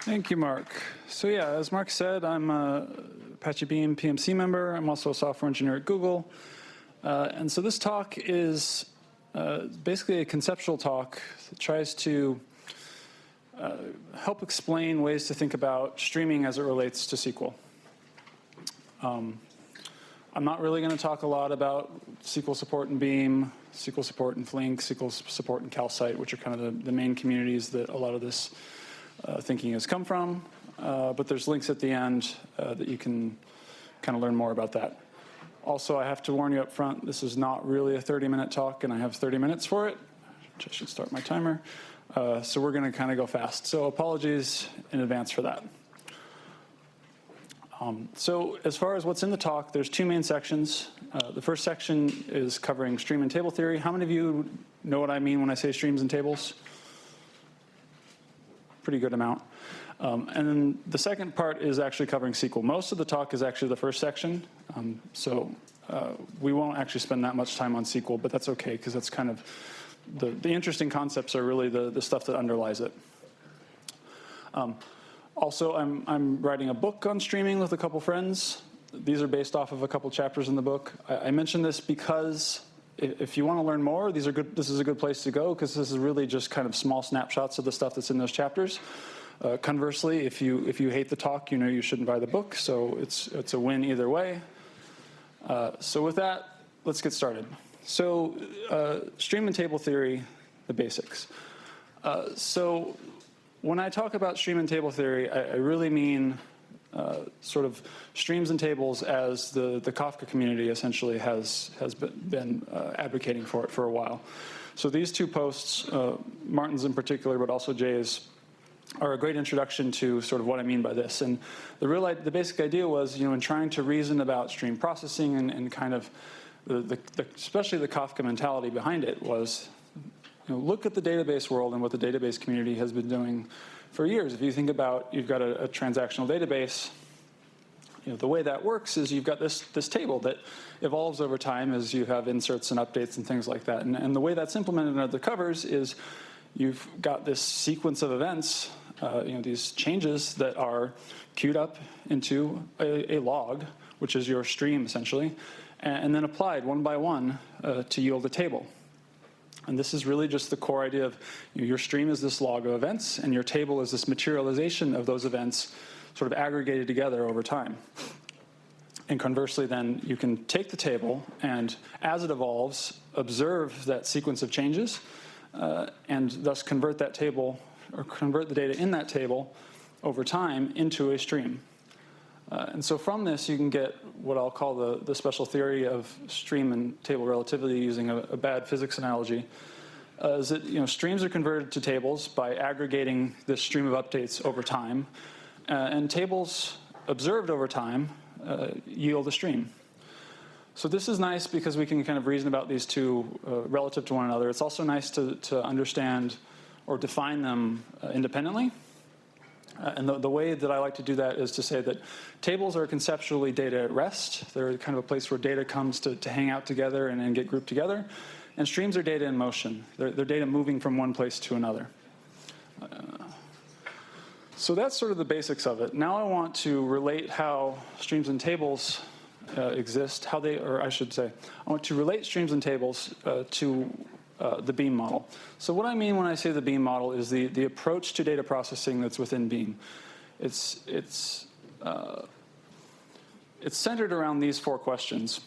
Thank you, Mark. So yeah, as Mark said, I'm a Apache Beam PMC member. I'm also a software engineer at Google. And so this talk is basically a conceptual talk that tries to help explain ways to think about streaming as it relates to SQL. I'm not really going to talk a lot about SQL support in Beam, SQL support in Flink, SQL support in Calcite, which are kind of the main communities that a lot of this thinking has come from. But there's links at the end that you can kind of learn more about that. Also, I have to warn you up front, this is not really a 30-minute talk, and I have 30 minutes for it. I should start my timer. So we're going to kind of go fast. So apologies in advance for that. So as far as what's in the talk, there's two main sections. The first section is covering stream and table theory. How many of you know what I mean when I say streams and tables? Pretty good amount. And then the second part is actually covering SQL. Most of the talk is actually the first section. So we won't actually spend that much time on SQL, but that's okay, because that's kind of the interesting concepts are really the stuff that underlies it. Also, I'm writing a book on streaming with a couple friends. These are based off of a couple chapters in the book. I mention this because if you want to learn more, this is a good place to go, because this is really just kind of small snapshots of the stuff that's in those chapters. Conversely, if you hate the talk, you know you shouldn't buy the book, so it's a win either way. So with that, let's get started. So stream and table theory, the basics. So when I talk about stream and table theory, I really mean sort of streams and tables as the Kafka community essentially has been advocating for it for a while. So these two posts, Martin's in particular, but also Jay's, are a great introduction to sort of what I mean by this. And the basic idea was, in trying to reason about stream processing and kind of especially the Kafka mentality behind it was, look at the database world and what the database community has been doing for years. If you think about, you've got a transactional database, the way that works is you've got this table that evolves over time as you have inserts and updates and things like that. And the way that's implemented under the covers is you've got this sequence of events, these changes that are queued up into a log, which is your stream essentially, and then applied one by one to yield a table. And this is really just the core idea of your stream is this log of events, and your table is this materialization of those events sort of aggregated together over time. And conversely, then, you can take the table and, as it evolves, observe that sequence of changes, and thus convert that table, or convert the data in that table over time into a stream. And so from this, you can get what I'll call the special theory of stream and table relativity using a bad physics analogy. Is that streams are converted to tables by aggregating this stream of updates over time, and tables observed over time yield a stream. So this is nice because we can kind of reason about these two relative to one another. It's also nice to understand or define them independently. And the way that I like to do that is to say that tables are conceptually data at rest. They're kind of a place where data comes to hang out together and get grouped together. And streams are data in motion. They're data moving from one place to another. So that's sort of the basics of it. Now I want to relate how streams and tables exist, or I should say, I want to relate streams and tables to the Beam model. So what I mean when I say the Beam model is the approach to data processing that's within Beam. It's centered around these four questions.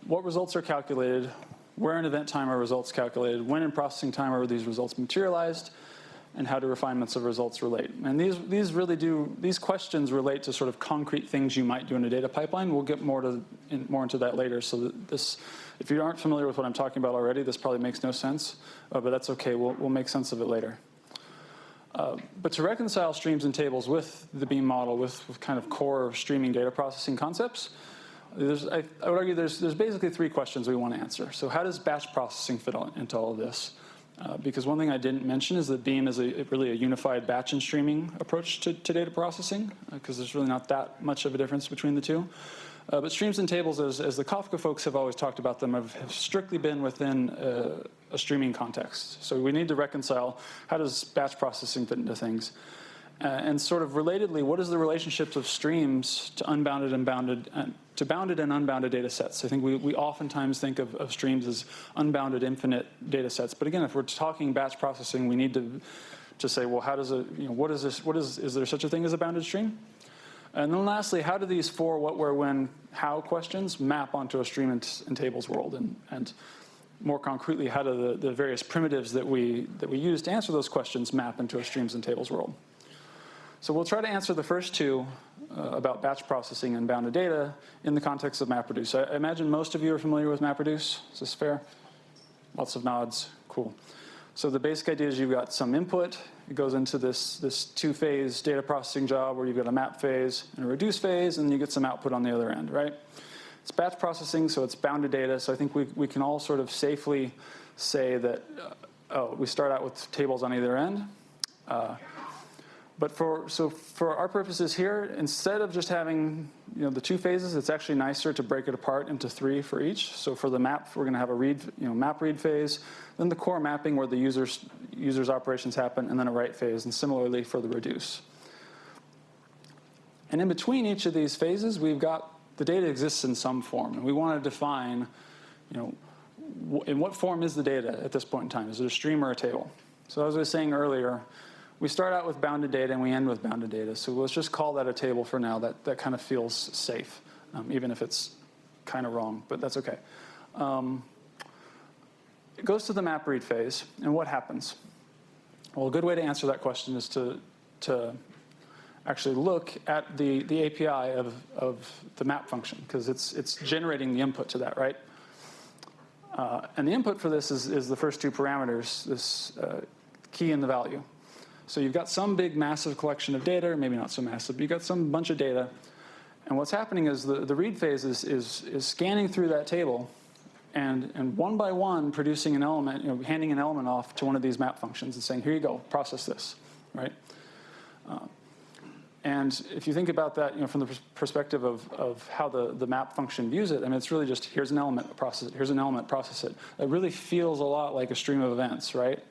What results are calculated? Where in event time are results calculated? When in processing time are these results materialized? And how do refinements of results relate? And these questions relate to sort of concrete things you might do in a data pipeline. We'll get more into that later. So if you aren't familiar with what I'm talking about already, this probably makes no sense, but that's okay. We'll make sense of it later. But to reconcile streams and tables with the Beam model, with kind of core streaming data processing concepts, I would argue there's basically three questions we want to answer. So how does batch processing fit into all of this? Because one thing I didn't mention is that Beam is really a unified batch and streaming approach to data processing, because there's really not that much of a difference between the two. But streams and tables, as the Kafka folks have always talked about them, have strictly been within a streaming context. So we need to reconcile how does batch processing fit into things. And sort of relatedly, what is the relationships of streams to unbounded and bounded, to bounded and unbounded data sets? I think we oftentimes think of streams as unbounded, infinite data sets. But again, if we're talking batch processing, we need to say, well, how does it, what is this? Is there such a thing as a bounded stream? And then lastly, how do these for, what, where, when, how questions map onto a stream and tables world? And more concretely, how do the various primitives that we use to answer those questions map into a streams and tables world? So we'll try to answer the first two about batch processing and bounded data in the context of MapReduce. I imagine most of you are familiar with MapReduce. Is this fair? Lots of nods. Cool. So the basic idea is you've got some input. It goes into this two-phase data processing job where you've got a map phase and a reduce phase, and you get some output on the other end, right? It's batch processing, so it's bounded data. So I think we can all sort of safely say that, we start out with tables on either end. But for our purposes here, instead of just having the two phases, it's actually nicer to break it apart into three for each. So for the map, we're going to have a read, map read phase, then the core mapping where the user's operations happen, and then a write phase, and similarly for the reduce. And in between each of these phases, we've got the data exists in some form, and we want to define, in what form is the data at this point in time? Is it a stream or a table? So as I was saying earlier, we start out with bounded data and we end with bounded data. So let's just call that a table for now. That kind of feels safe, even if it's kind of wrong, but that's okay. It goes to the map read phase, and what happens? Well, a good way to answer that question is to actually look at the API of the map function, because it's generating the input to that, right? And the input for this is the first two parameters, this key and the value. So you've got some big massive collection of data, or maybe not so massive, but you've got some bunch of data. And what's happening is the read phase is scanning through that table and one by one producing an element, handing an element off to one of these map functions and saying, here you go, process this, right? And if you think about that, from the perspective of how the map function views it, I mean, it's really just here's an element, process it. Here's an element, process it. It really feels a lot like a stream of events, right?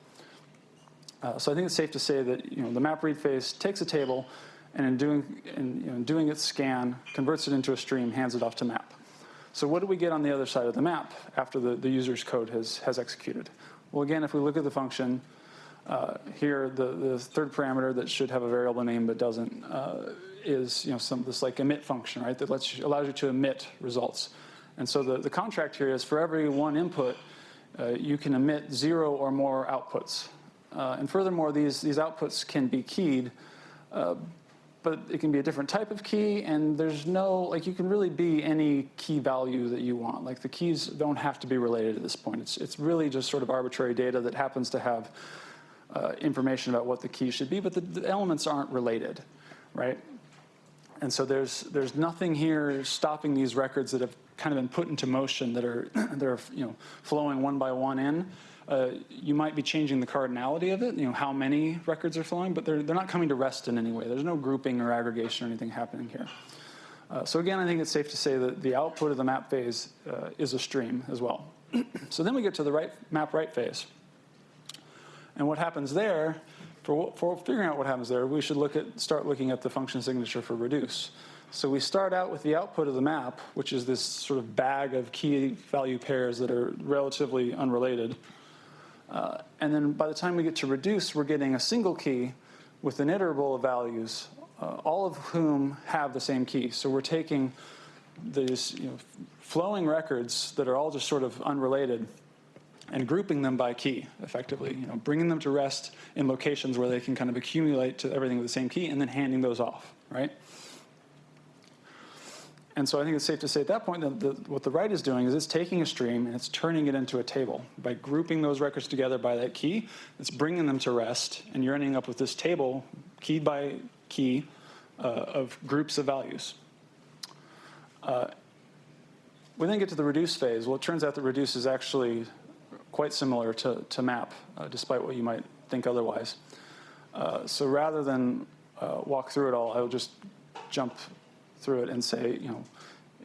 So I think it's safe to say that the map read phase takes a table, and in doing its scan, converts it into a stream, hands it off to map. So what do we get on the other side of the map after the user's code has executed? Well, again, if we look at the function here, the third parameter that should have a variable name but doesn't is this like emit function, right? That allows you to emit results. And so the contract here is for every one input, you can emit 0 or more outputs. And furthermore, these outputs can be keyed, but it can be a different type of key, and there's no, you can really be any key value that you want. Like, the keys don't have to be related at this point. It's really just sort of arbitrary data that happens to have information about what the key should be, but the elements aren't related, right? And so there's nothing here stopping these records that have kind of been put into motion that are flowing one by one in. You might be changing the cardinality of it, how many records are flowing, but they're not coming to rest in any way. There's no grouping or aggregation or anything happening here. So again, I think it's safe to say that the output of the map phase is a stream as well. So then we get to the map write phase. And what happens there, for figuring out what happens there, we should start looking at the function signature for reduce. So we start out with the output of the map, which is this sort of bag of key value pairs that are relatively unrelated. And then by the time we get to reduce, we're getting a single key with an iterable of values, all of whom have the same key. So we're taking these flowing records that are all just sort of unrelated and grouping them by key, effectively, bringing them to rest in locations where they can kind of accumulate to everything with the same key, and then handing those off, right? And so I think it's safe to say at that point that what the write is doing is it's taking a stream and it's turning it into a table. By grouping those records together by that key, it's bringing them to rest, and you're ending up with this table, key by key, of groups of values. We then get to the reduce phase. Well, it turns out that reduce is actually quite similar to map, despite what you might think otherwise. So rather than walk through it all, I will just jump through it and say,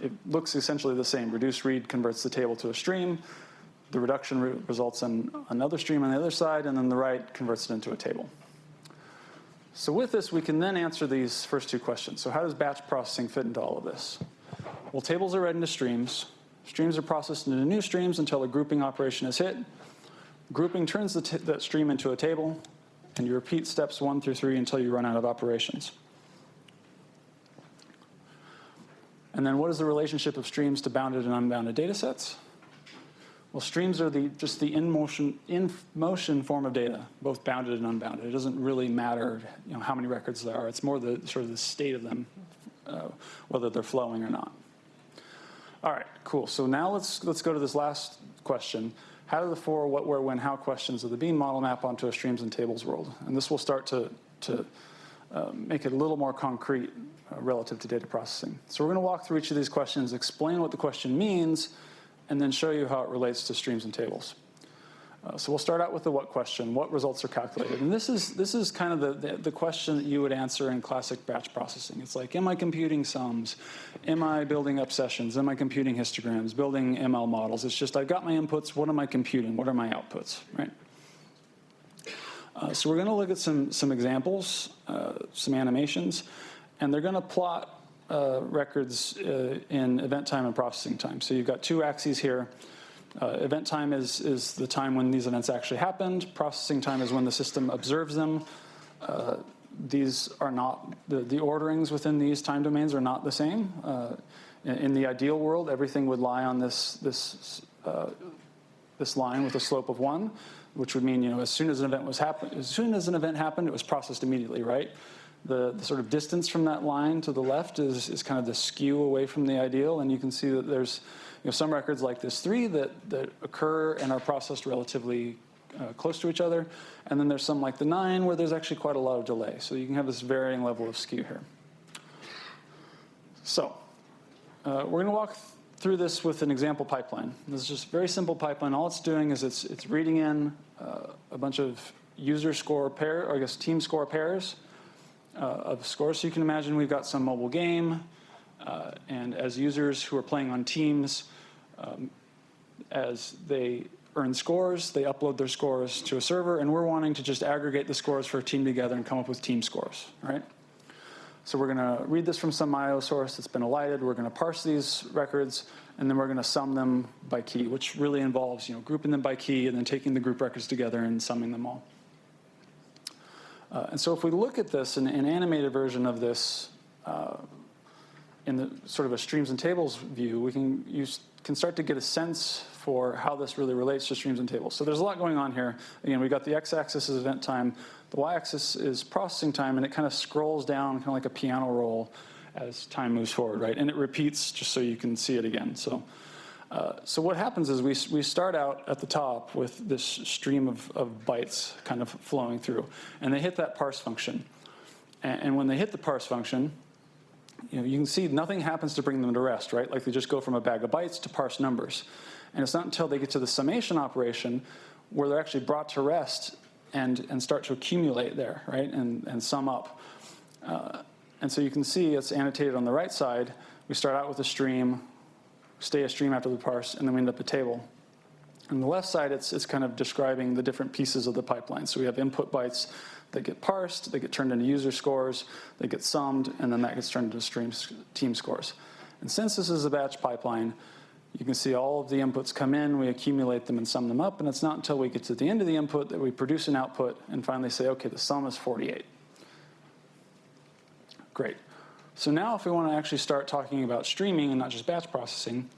it looks essentially the same. Reduce read converts the table to a stream. The reduction results in another stream on the other side, and then the write converts it into a table. So with this, we can then answer these first two questions. So how does batch processing fit into all of this? Well, tables are read into streams. Streams are processed into new streams until a grouping operation is hit. Grouping turns that stream into a table, and you repeat steps 1 through 3 until you run out of operations. And then what is the relationship of streams to bounded and unbounded data sets? Well, streams are just the in-motion form of data, both bounded and unbounded. It doesn't really matter, how many records there are. It's more the sort of the state of them, whether they're flowing or not. All right, cool. So now let's go to this last question. How do the for, what, where, when, how questions of the Beam model map onto a streams and tables world? And this will start to make it a little more concrete relative to data processing. So we're going to walk through each of these questions, explain what the question means, and then show you how it relates to streams and tables. So we'll start out with the what question. What results are calculated? And this is kind of the question that you would answer in classic batch processing. It's like, am I computing sums? Am I building up sessions? Am I computing histograms? Building ML models? It's just, I've got my inputs. What am I computing? What are my outputs, right? So we're going to look at some examples, some animations, and they're going to plot records in event time and processing time. So you've got two axes here. Event time is the time when these events actually happened. Processing time is when the system observes them. These are not, the orderings within these time domains are not the same. In the ideal world, everything would lie on this line with a slope of 1, which would mean, as soon as an event happened, it was processed immediately, right? The sort of distance from that line to the left is kind of the skew away from the ideal, and you can see that there's some records like this 3 that occur and are processed relatively close to each other, and then there's some like the 9 where there's actually quite a lot of delay. So you can have this varying level of skew here. So we're going to walk through this with an example pipeline. This is just a very simple pipeline. All it's doing is it's reading in a bunch of user score pair, or I guess team score pairs of scores. So you can imagine we've got some mobile game, and as users who are playing on teams, as they earn scores, they upload their scores to a server, and we're wanting to just aggregate the scores for a team together and come up with team scores, right? So we're going to read this from some IO source that's been elided. We're going to parse these records, and then we're going to sum them by key, which really involves grouping them by key and then taking the group records together and summing them all. And so if we look at this, an animated version of this, in the sort of a streams and tables view, we can start to get a sense for how this really relates to streams and tables. So there's a lot going on here. Again, we've got the x-axis is event time, the y-axis is processing time, and it kind of scrolls down kind of like a piano roll as time moves forward, right? And it repeats just so you can see it again. So what happens is we start out at the top with this stream of bytes kind of flowing through, and they hit that parse function. And when they hit the parse function, you can see nothing happens to bring them to rest, right? Like they just go from a bag of bytes to parse numbers. And it's not until they get to the summation operation where they're actually brought to rest and start to accumulate there, right? And sum up. And so you can see it's annotated on the right side. We start out with a stream, stay a stream after the parse, and then we end up a table. On the left side, it's kind of describing the different pieces of the pipeline. So we have input bytes that get parsed, they get turned into user scores, they get summed, and then that gets turned into team scores. And since this is a batch pipeline, you can see all of the inputs come in, we accumulate them and sum them up, and it's not until we get to the end of the input that we produce an output and finally say, okay, the sum is 48. Great. So now if we want to actually start talking about streaming and not just batch processing,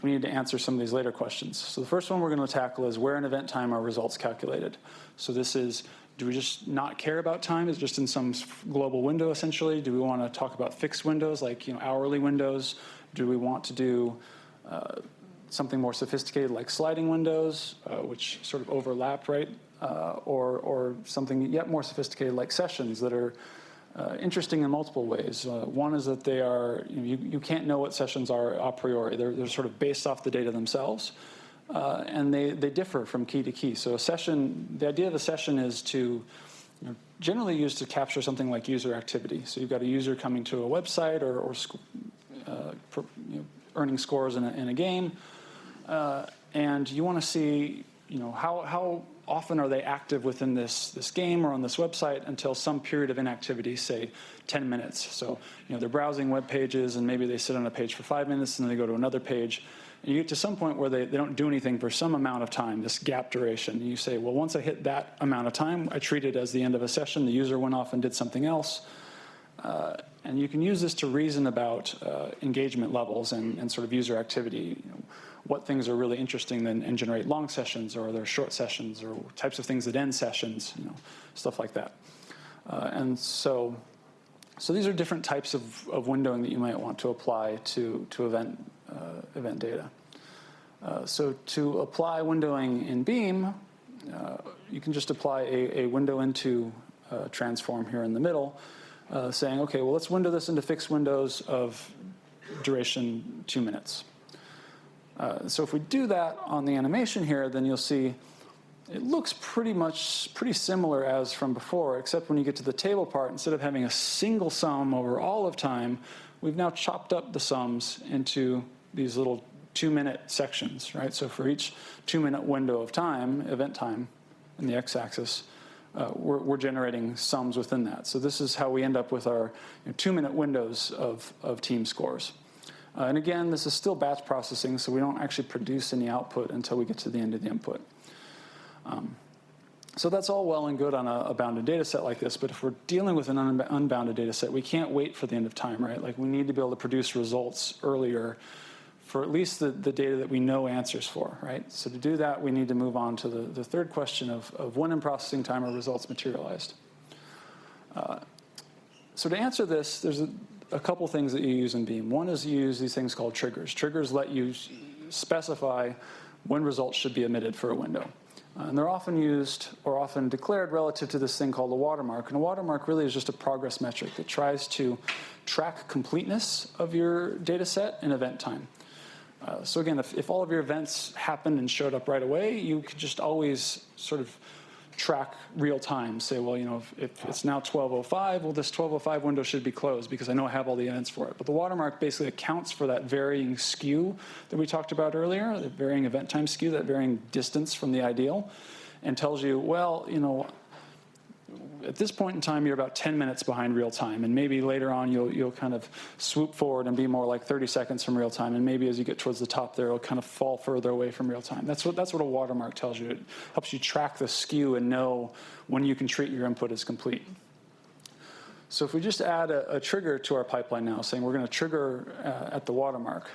we need to answer some of these later questions. So the first one we're going to tackle is where in event time are results calculated. So this is, do we just not care about time? It's just in some global window, essentially. Do we want to talk about fixed windows, like hourly windows? Do we want to do something more sophisticated, like sliding windows, which sort of overlap, right? Or something yet more sophisticated, like sessions that are interesting in multiple ways. One is that they are, you can't know what sessions are a priori. They're sort of based off the data themselves. And they differ from key to key. So a session, the idea of a session is to generally used to capture something like user activity. So you've got a user coming to a website or earning scores in a game, and you want to see, how often are they active within this game or on this website until some period of inactivity, say 10 minutes. So, they're browsing web pages and maybe they sit on a page for 5 minutes and then they go to another page. And you get to some point where they don't do anything for some amount of time, this gap duration. And you say, well, once I hit that amount of time, I treat it as the end of a session. The user went off and did something else. And you can use this to reason about engagement levels and sort of user activity. What things are really interesting and generate long sessions, or they're short sessions, or types of things that end sessions, stuff like that. And so these are different types of windowing that you might want to apply to event data. So to apply windowing in Beam, you can just apply a window into transform here in the middle, saying, okay, well, let's window this into fixed windows of duration 2 minutes. So if we do that on the animation here, then you'll see it looks pretty similar as from before, except when you get to the table part, instead of having a single sum over all of time, we've now chopped up the sums into these little 2-minute sections, right? So for each 2-minute window of time, event time, in the x-axis, we're generating sums within that. So this is how we end up with our 2-minute windows of team scores. And again, this is still batch processing, so we don't actually produce any output until we get to the end of the input. So that's all well and good on a bounded data set like this, but if we're dealing with an unbounded data set, we can't wait for the end of time, right? Like, we need to be able to produce results earlier for at least the data that we know answers for, right? So to do that, we need to move on to the third question of when in processing time are results materialized. So to answer this, there's a couple things that you use in Beam. One is you use these things called triggers. Triggers let you specify when results should be emitted for a window. And they're often used or often declared relative to this thing called a watermark. And a watermark really is just a progress metric that tries to track completeness of your data set in event time. So again, if all of your events happened and showed up right away, you could just always sort of track real time. Say, well, if it's now 12:05, well, this 12:05 window should be closed because I know I have all the events for it. But the watermark basically accounts for that varying skew that we talked about earlier, the varying event time skew, that varying distance from the ideal, and tells you, well, at this point in time, you're about 10 minutes behind real time, and maybe later on you'll kind of swoop forward and be more like 30 seconds from real time, and maybe as you get towards the top there, it'll kind of fall further away from real time. That's what a watermark tells you. It helps you track the skew and know when you can treat your input as complete. So if we just add a trigger to our pipeline now, saying we're going to trigger at the watermark,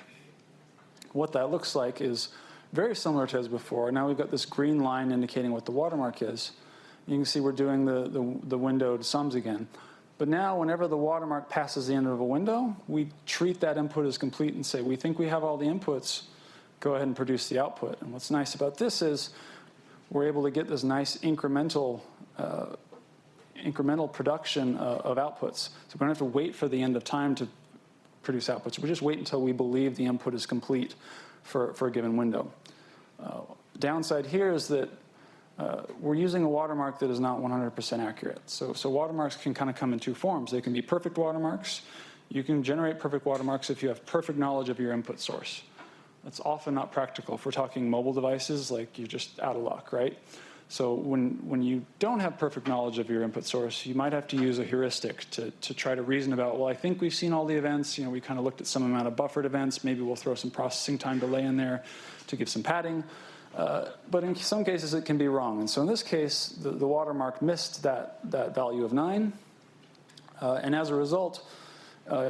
what that looks like is very similar to as before. Now we've got this green line indicating what the watermark is. You can see we're doing the windowed sums again. But now, whenever the watermark passes the end of a window, we treat that input as complete and say, we think we have all the inputs, go ahead and produce the output. And what's nice about this is we're able to get this nice incremental production of outputs. So we don't have to wait for the end of time to produce outputs. We just wait until we believe the input is complete for a given window. Downside here is that we're using a watermark that is not 100% accurate. So watermarks can kind of come in two forms. They can be perfect watermarks. You can generate perfect watermarks if you have perfect knowledge of your input source. That's often not practical. If we're talking mobile devices, like, you're just out of luck, right? So when you don't have perfect knowledge of your input source, you might have to use a heuristic to try to reason about, well, I think we've seen all the events. We kind of looked at some amount of buffered events. Maybe we'll throw some processing time delay in there to give some padding. But in some cases, it can be wrong. And so in this case, the watermark missed that value of 9. And as a result,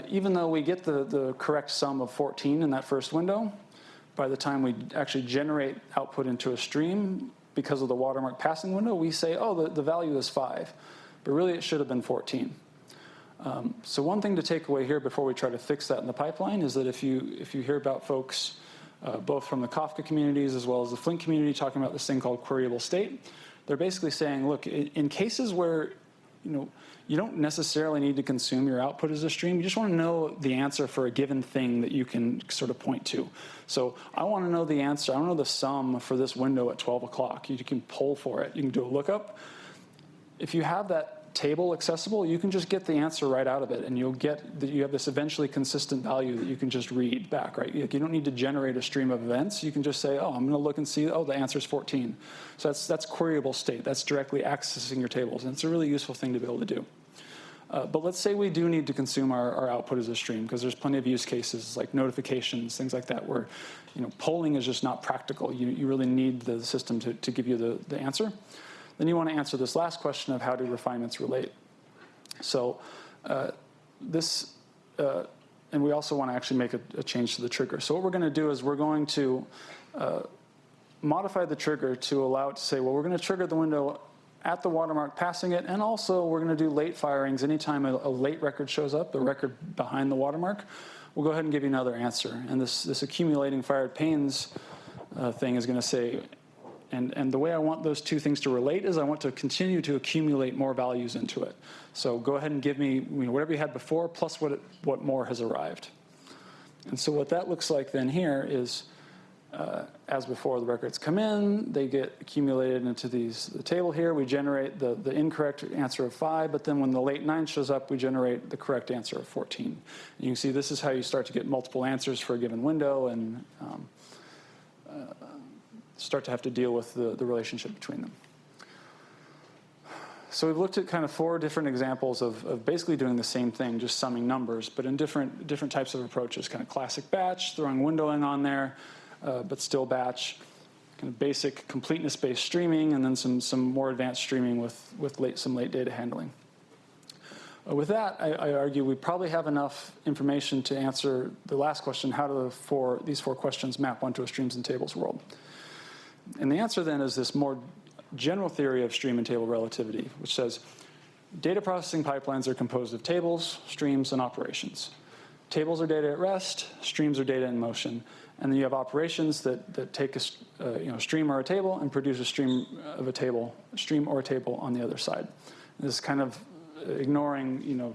even though we get the correct sum of 14 in that first window, by the time we actually generate output into a stream, because of the watermark passing window, we say, oh, the value is 5. But really, it should have been 14. So one thing to take away here before we try to fix that in the pipeline is that if you hear about folks, both from the Kafka communities as well as the Flink community, talking about this thing called queryable state, they're basically saying, look, in cases where you don't necessarily need to consume your output as a stream, you just want to know the answer for a given thing that you can sort of point to. So I want to know the answer. I want to know the sum for this window at 12 o'clock. You can pull for it. You can do a lookup. If you have that table accessible, you can just get the answer right out of it, and you'll get that you have this eventually consistent value that you can just read back, right? You don't need to generate a stream of events. You can just say, oh, I'm going to look and see, oh, the answer is 14. So that's queryable state. That's directly accessing your tables, and it's a really useful thing to be able to do. But let's say we do need to consume our output as a stream, because there's plenty of use cases like notifications, things like that, where polling is just not practical. You really need the system to give you the answer. Then you want to answer this last question of how do refinements relate. So and we also want to actually make a change to the trigger. So what we're going to do is we're going to modify the trigger to allow it to say, well, we're going to trigger the window at the watermark passing it, and also we're going to do late firings anytime a late record shows up, the record behind the watermark. We'll go ahead and give you another answer. And this accumulating fired panes thing is going to say, and the way I want those two things to relate is I want to continue to accumulate more values into it. So go ahead and give me whatever you had before plus what more has arrived. And so what that looks like then here is, as before, the records come in, they get accumulated into the table here. We generate the incorrect answer of 5, but then when the late 9 shows up, we generate the correct answer of 14. And you can see this is how you start to get multiple answers for a given window and start to have to deal with the relationship between them. So we've looked at kind of 4 different examples of basically doing the same thing, just summing numbers, but in different types of approaches, kind of classic batch, throwing windowing on there, but still batch, kind of basic completeness-based streaming, and then some more advanced streaming with some late data handling. With that, I argue we probably have enough information to answer the last question, how do these 4 questions map onto a streams and tables world? And the answer then is this more general theory of stream and table relativity, which says data processing pipelines are composed of tables, streams, and operations. Tables are data at rest, streams are data in motion, and then you have operations that take a stream or a table and produce a stream or a table on the other side. And this is kind of ignoring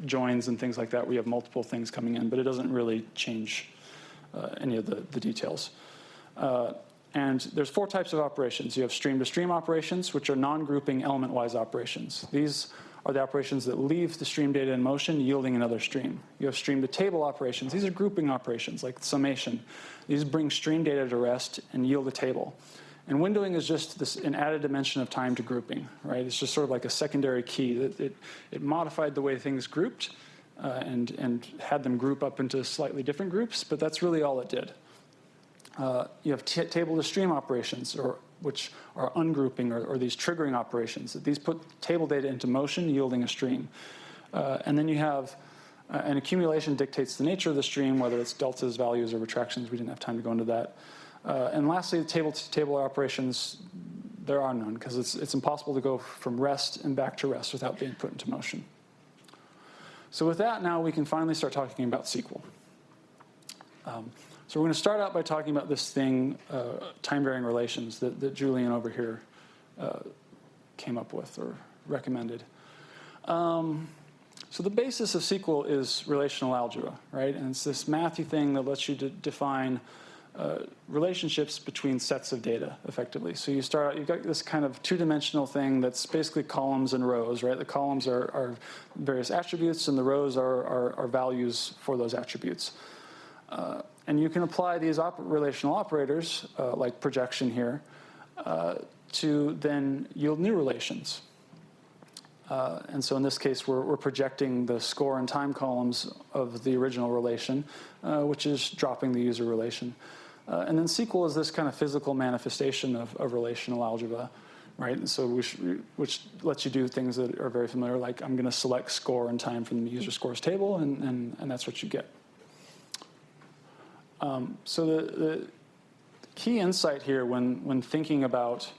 joins and things like that where you have multiple things coming in, but it doesn't really change any of the details. And there's 4 types of operations. You have stream-to-stream operations, which are non-grouping element-wise operations. These are the operations that leave the stream data in motion, yielding another stream. You have stream-to-table operations. These are grouping operations, like summation. These bring stream data to rest and yield a table. And windowing is just an added dimension of time to grouping, right? It's just sort of like a secondary key. It modified the way things grouped and had them group up into slightly different groups, but that's really all it did. You have table-to-stream operations, which are ungrouping or these triggering operations. These put table data into motion, yielding a stream. And then you have an accumulation dictates the nature of the stream, whether it's deltas, values, or retractions. We didn't have time to go into that. And lastly, the table-to-table operations, there are none, because it's impossible to go from rest and back to rest without being put into motion. So with that, now we can finally start talking about SQL. So we're going to start out by talking about this thing, time-varying relations, that Julian over here came up with or recommended. So the basis of SQL is relational algebra, right? And it's this mathy thing that lets you define relationships between sets of data, effectively. So you start out, you've got this kind of 2-dimensional thing that's basically columns and rows, right? The columns are various attributes, and the rows are values for those attributes. And you can apply these relational operators, like projection here, to then yield new relations. And so in this case, we're projecting the score and time columns of the original relation, which is dropping the user relation. And then SQL is this kind of physical manifestation of relational algebra, right? And so which lets you do things that are very familiar, like I'm going to select score and time from the user scores table, and that's what you get. So the key insight here when thinking about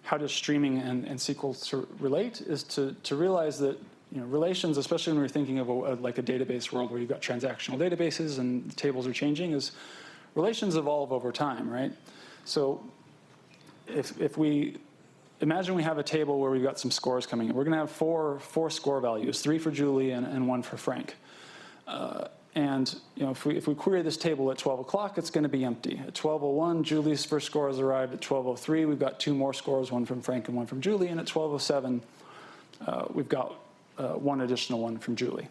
how does streaming and SQL relate is to realize that relations, especially when we're thinking of like a database world where you've got transactional databases and the tables are changing, is relations evolve over time, right? So if we imagine we have a table where we've got some scores coming in, we're going to have four score values, 3 for Julie and 1 for Frank. And if we query this table at 12 o'clock, it's going to be empty. At 12:01, Julie's first score has arrived. At 12:03, we've got 2 more scores, 1 from Frank and 1 from Julie. And at 12:07, we've got one additional one from Julie.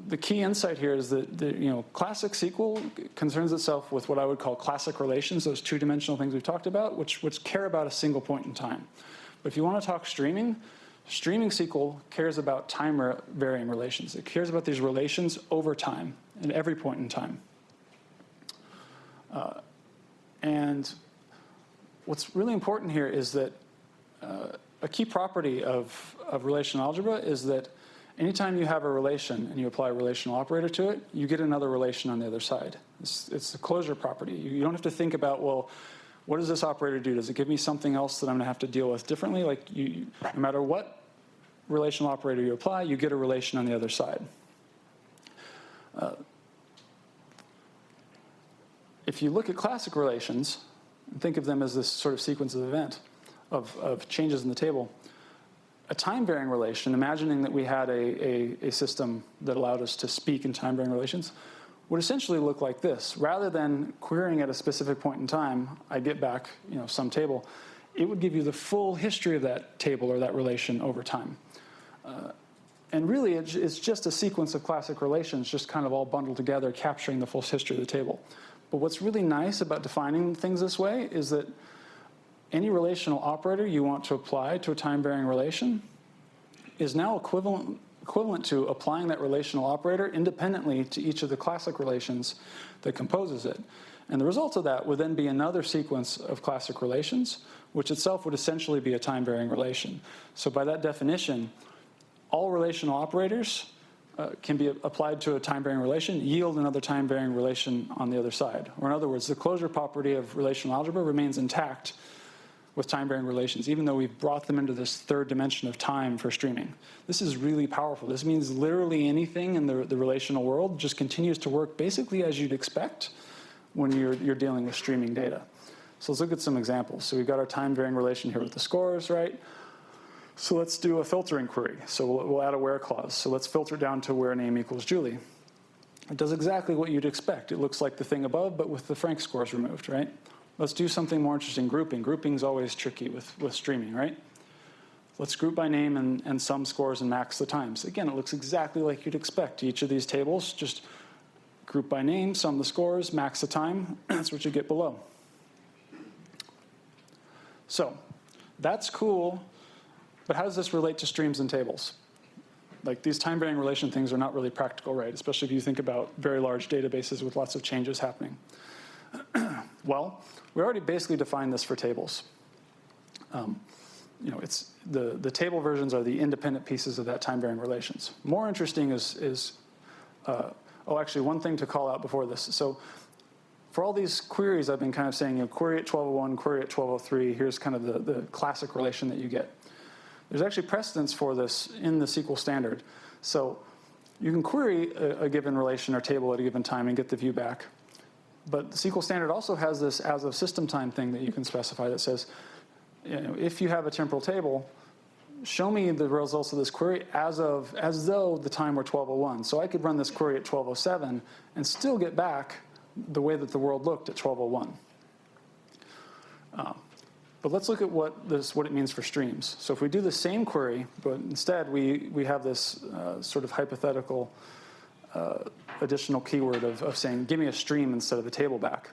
The key insight here is that classic SQL concerns itself with what I would call classic relations, those two-dimensional things we've talked about, which care about a single point in time. But if you want to talk streaming SQL cares about time-varying relations. It cares about these relations over time, at every point in time. And what's really important here is that a key property of relational algebra is that anytime you have a relation and you apply a relational operator to it, you get another relation on the other side. It's a closure property. You don't have to think about, well, what does this operator do? Does it give me something else that I'm going to have to deal with differently? Like, no matter what relational operator you apply, you get a relation on the other side. If you look at classic relations, and think of them as this sort of sequence of event of changes in the table, a time-varying relation, imagining that we had a system that allowed us to speak in time-varying relations, would essentially look like this. Rather than querying at a specific point in time, I get back some table, it would give you the full history of that table or that relation over time. And really, it's just a sequence of classic relations, just kind of all bundled together, capturing the full history of the table. But what's really nice about defining things this way is that any relational operator you want to apply to a time-varying relation is now equivalent to applying that relational operator independently to each of the classic relations that composes it. And the result of that would then be another sequence of classic relations, which itself would essentially be a time-varying relation. So by that definition, all relational operators can be applied to a time-varying relation, yield another time-varying relation on the other side. Or in other words, the closure property of relational algebra remains intact with time-varying relations, even though we've brought them into this third dimension of time for streaming. This is really powerful. This means literally anything in the relational world just continues to work basically as you'd expect when you're dealing with streaming data. So let's look at some examples. So we've got our time-varying relation here with the scores, right? So let's do a filtering query. So we'll add a where clause. So let's filter down to where name equals Julie. It does exactly what you'd expect. It looks like the thing above, but with the Frank scores removed, right? Let's do something more interesting, grouping. Grouping is always tricky with streaming, right? Let's group by name and sum scores and max the times. Again, it looks exactly like you'd expect. Each of these tables, just group by name, sum the scores, max the time. That's what you get below. So that's cool, but how does this relate to streams and tables? Like, these time-varying relation things are not really practical, right? Especially if you think about very large databases with lots of changes happening. Well, we already basically defined this for tables. It's the table versions are the independent pieces of that time-varying relations. More interesting is actually, one thing to call out before this. So for all these queries, I've been kind of saying, query at 1201, query at 1203. Here's kind of the classic relation that you get. There's actually precedence for this in the SQL standard. So you can query a given relation or table at a given time and get the view back. But the SQL standard also has this as of system time thing that you can specify that says, if you have a temporal table, show me the results of this query as though the time were 1201. So I could run this query at 1207 and still get back the way that the world looked at 1201. But let's look at what it means for streams. So if we do the same query, but instead we have this sort of hypothetical additional keyword of saying, give me a stream instead of a table back.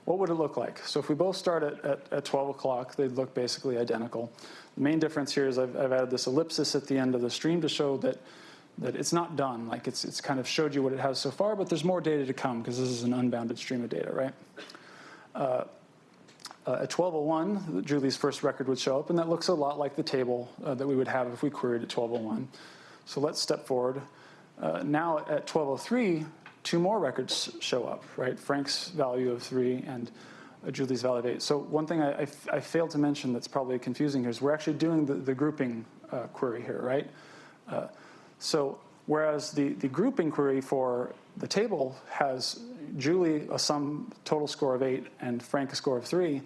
What would it look like? So if we both start at 12 o'clock, they'd look basically identical. The main difference here is I've added this ellipsis at the end of the stream to show that it's not done. Like, it's kind of showed you what it has so far, but there's more data to come because this is an unbounded stream of data, right? At 1201, Julie's first record would show up, and that looks a lot like the table that we would have if we queried at 1201. So let's step forward. Now at 1203, two more records show up, right? Frank's value of 3 and Julie's value of 8. So one thing I failed to mention that's probably confusing here is we're actually doing the grouping query here, right? So whereas the grouping query for the table has Julie a sum total score of 8 and Frank a score of 3,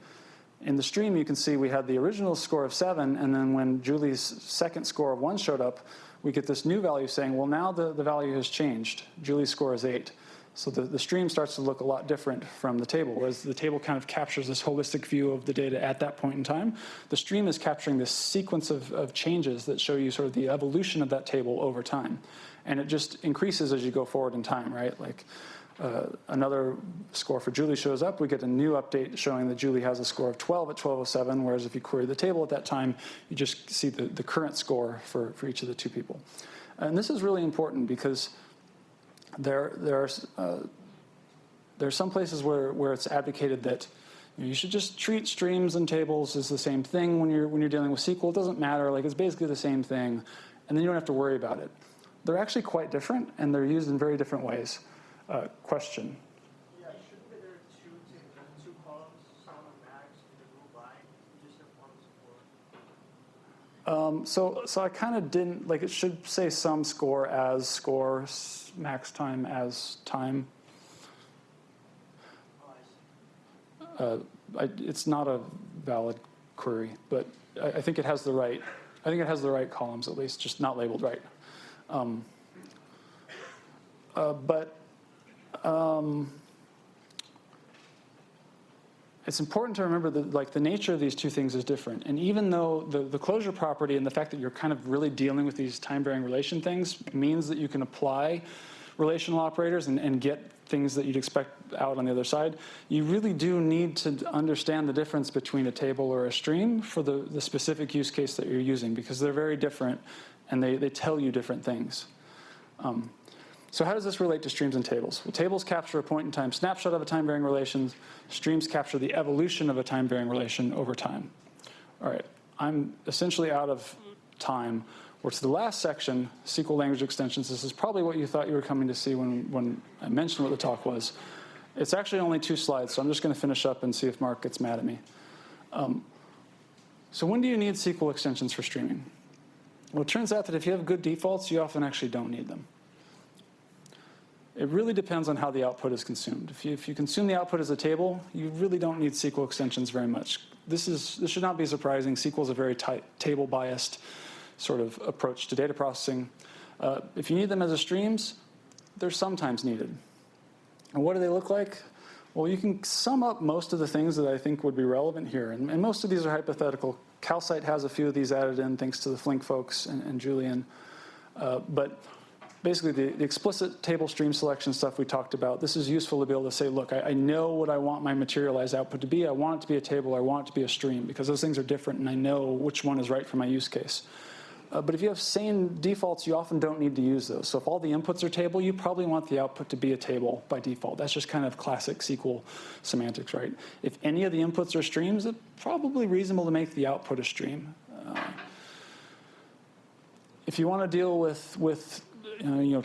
in the stream you can see we had the original score of 7, and then when Julie's second score of 1 showed up, we get this new value saying, well, now the value has changed. Julie's score is 8. So the stream starts to look a lot different from the table, whereas the table kind of captures this holistic view of the data at that point in time. The stream is capturing this sequence of changes that show you sort of the evolution of that table over time. And it just increases as you go forward in time, right? Like another score for Julie shows up, we get a new update showing that Julie has a score of 12 at 12:07, whereas if you query the table at that time, you just see the current score for each of the two people. And this is really important because there are some places where it's advocated that you should just treat streams and tables as the same thing when you're dealing with SQL. It doesn't matter, like it's basically the same thing, and then you don't have to worry about it. They're actually quite different, and they're used in very different ways. Question. Yeah, shouldn't there be two columns, sum and max, in the group line? You just have one score. So I kind of didn't, like it should say sum score as score, max time as time. Oh, I see. It's not a valid query, but I think it has the right. I think it has the right columns at least, just not labeled right. It's important to remember that like the nature of these two things is different. And even though the closure property and the fact that you're kind of really dealing with these time-varying relation things means that you can apply relational operators and get things that you'd expect out on the other side, you really do need to understand the difference between a table or a stream for the specific use case that you're using, because they're very different and they tell you different things. So how does this relate to streams and tables? Well, tables capture a point-in-time snapshot of a time-varying relation. Streams capture the evolution of a time-varying relation over time. All right, I'm essentially out of time. We're to the last section, SQL language extensions. This is probably what you thought you were coming to see when I mentioned what the talk was. It's actually only 2 slides, so I'm just going to finish up and see if Mark gets mad at me. So when do you need SQL extensions for streaming? Well, it turns out that if you have good defaults, you often actually don't need them. It really depends on how the output is consumed. If you consume the output as a table, you really don't need SQL extensions very much. This should not be surprising. SQL is a very table-biased sort of approach to data processing. If you need them as a streams, they're sometimes needed. And what do they look like? Well, you can sum up most of the things that I think would be relevant here. And most of these are hypothetical. Calcite has a few of these added in, thanks to the Flink folks and Julian. But basically, the explicit table stream selection stuff we talked about, this is useful to be able to say, look, I know what I want my materialized output to be. I want it to be a table. I want it to be a stream, because those things are different, and I know which one is right for my use case. But if you have sane defaults, you often don't need to use those. So if all the inputs are table, you probably want the output to be a table by default. That's just kind of classic SQL semantics, right? If any of the inputs are streams, it's probably reasonable to make the output a stream. If you want to deal with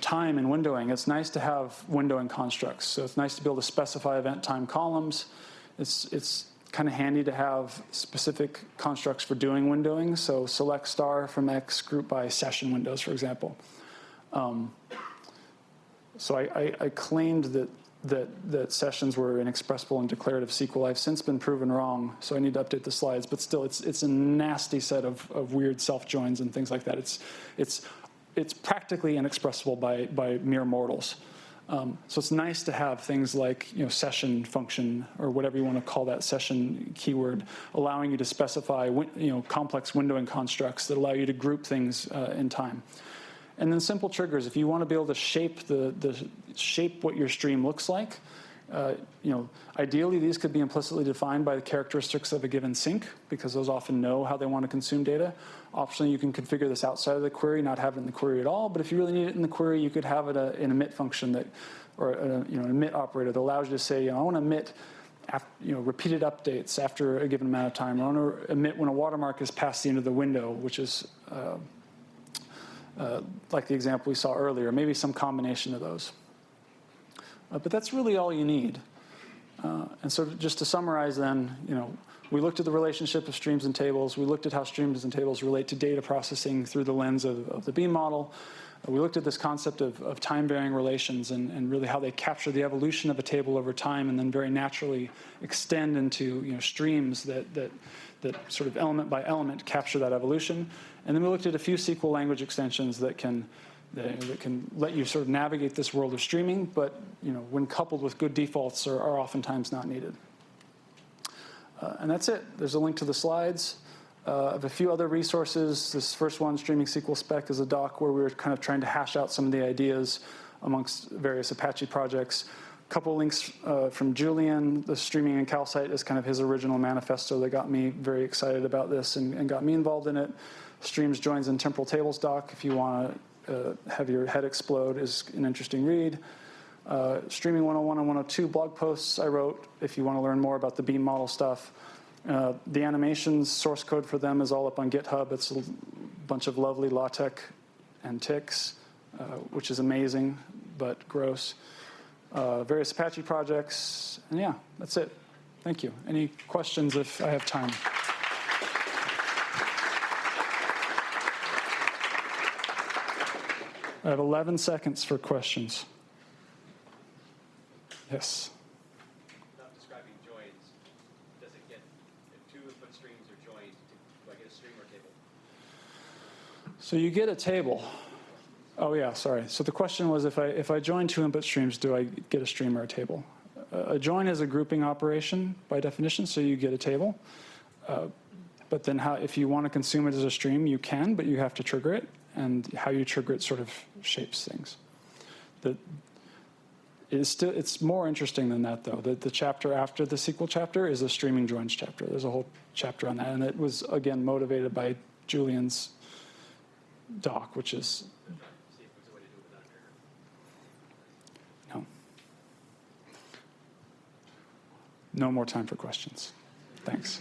time and windowing, it's nice to have windowing constructs. So it's nice to be able to specify event time columns. It's kind of handy to have specific constructs for doing windowing. So select star from X, group by session windows, for example. So I claimed that sessions were inexpressible in declarative SQL. I've since been proven wrong, so I need to update the slides. But still, it's a nasty set of weird self-joins and things like that. It's practically inexpressible by mere mortals. So it's nice to have things like session function, or whatever you want to call that session keyword, allowing you to specify complex windowing constructs that allow you to group things in time. And then simple triggers. If you want to be able to shape shape what your stream looks like, ideally these could be implicitly defined by the characteristics of a given sink, because those often know how they want to consume data. Optionally, you can configure this outside of the query, not have it in the query at all. But if you really need it in the query, you could have it an emit function or an emit operator that allows you to say, I want to emit repeated updates after a given amount of time. I want to emit when a watermark is past the end of the window, which is like the example we saw earlier, maybe some combination of those. But that's really all you need. And so just to summarize then, we looked at the relationship of streams and tables. We looked at how streams and tables relate to data processing through the lens of the Beam model. We looked at this concept of time-varying relations and really how they capture the evolution of a table over time and then very naturally extend into streams that sort of element by element capture that evolution. And then we looked at a few SQL language extensions that can that can let you sort of navigate this world of streaming, but when coupled with good defaults are oftentimes not needed. And that's it. There's a link to the slides. I have a few other resources. This first one, Streaming SQL Spec, is a doc where we were kind of trying to hash out some of the ideas amongst various Apache projects. A couple links from Julian. The streaming in Calcite is kind of his original manifesto that got me very excited about this and got me involved in it. Streams, Joins, and Temporal Tables doc, if you want to have your head explode, is an interesting read. Streaming 101 and 102 blog posts I wrote if you want to learn more about the Beam model stuff. The animations, source code for them is all up on GitHub. It's a bunch of lovely LaTeX and ticks, which is amazing, but gross. Various Apache projects, and yeah, that's it. Thank you. Any questions if I have time? I have 11 seconds for questions. Yes. Without describing joins, does it get, if two input streams are joined, do I get a stream or table? So you get a table. Oh yeah, sorry. So the question was, if I join two input streams, do I get a stream or a table? A join is a grouping operation by definition, so you get a table. But then if you want to consume it as a stream, you can, but you have to trigger it. And how you trigger it sort of shapes things. It's more interesting than that, though. The chapter after the SQL chapter is a streaming joins chapter. There's a whole chapter on that. And it was, again, motivated by Julian's doc, which is... No. No more time for questions. Thanks.